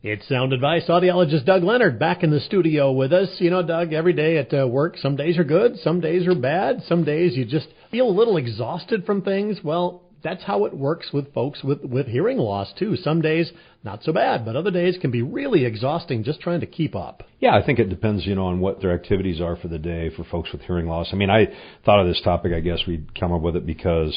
It's Sound Advice. Audiologist Doug Leonard back in the studio with us. You know, Doug, every day at work, some days are good, some days are bad, some days you just feel a little exhausted from things. Well, that's how it works with folks with hearing loss, too. Some days, not so bad, but other days can be really exhausting just trying to keep up. Yeah, I think it depends, on what their activities are for the day for folks with hearing loss. I mean, I thought of this topic, I guess we'd come up with it because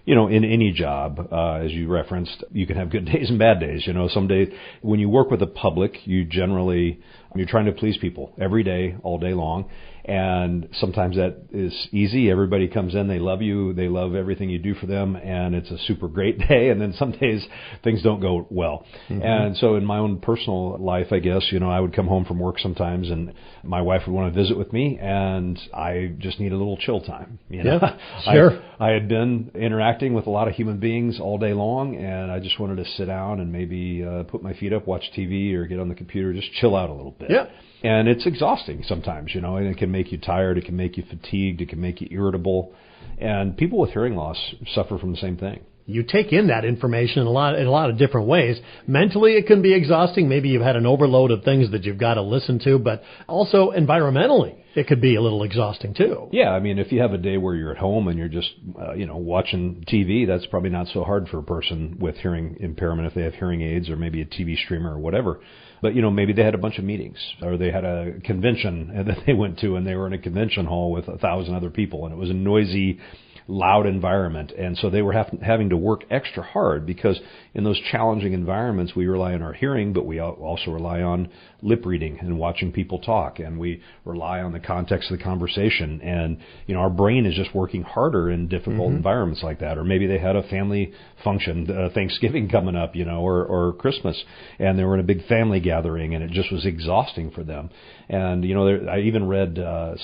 in any job, as you referenced, you can have good days and bad days. Some days when you work with the public, you're trying to please people every day, all day long. And sometimes that is easy. Everybody comes in, they love you, they love everything you do for them, and it's a super great day. And then some days things don't go well. Mm-hmm. And so in my own personal life, I guess, I would come home from work sometimes and my wife would want to visit with me, and I just need a little chill time. Yeah, sure. I had been interacting with a lot of human beings all day long, and I just wanted to sit down and maybe put my feet up, watch TV, or get on the computer, just chill out a little bit. Yeah. And it's exhausting sometimes, and it can make you tired, it can make you fatigued, it can make you irritable. And people with hearing loss suffer from the same thing. You take in that information in a lot of different ways. Mentally, it can be exhausting. Maybe you've had an overload of things that you've got to listen to, but also environmentally, it could be a little exhausting too. Yeah, I mean, if you have a day where you're at home and you're just, watching TV, that's probably not so hard for a person with hearing impairment if they have hearing aids or maybe a TV streamer or whatever. But, maybe they had a bunch of meetings or they had a convention that they went to and they were in a convention hall with 1,000 other people and it was a noisy, loud environment. And so they were having to work extra hard because in those challenging environments, we rely on our hearing, but we also rely on lip reading and watching people talk. And we rely on the context of the conversation. And, our brain is just working harder in difficult environments like that. Or maybe they had a family function, Thanksgiving coming up, or Christmas, and they were in a big family gathering and it just was exhausting for them. And, I even read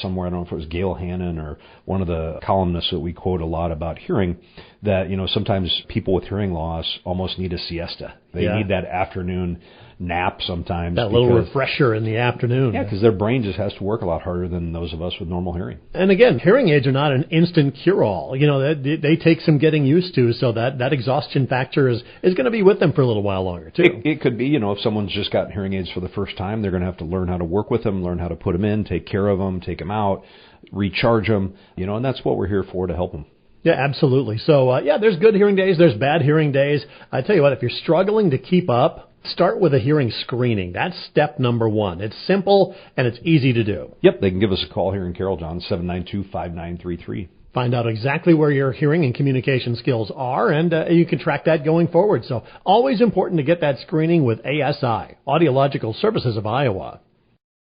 somewhere, I don't know if it was Gail Hannon or one of the columnists that we quote a lot about hearing, that, sometimes people with hearing loss almost need a siesta. They need that afternoon nap sometimes. That little refresher in the afternoon. Yeah, because their brain just has to work a lot harder than those of us with normal hearing. And again, hearing aids are not an instant cure-all. They take some getting used to, so that exhaustion factor is going to be with them for a little while longer, too. It could be, if someone's just gotten hearing aids for the first time, they're going to have to learn how to work with them, learn how to put them in, take care of them, take them out, recharge them, and that's what we're here for, to help them. Yeah, absolutely. So, there's good hearing days, there's bad hearing days. I tell you what, if you're struggling to keep up, start with a hearing screening. That's step number one. It's simple and it's easy to do. Yep, they can give us a call here in Carroll, John, 792-5933. Find out exactly where your hearing and communication skills are, and you can track that going forward. So always important to get that screening with ASI, Audiological Services of Iowa.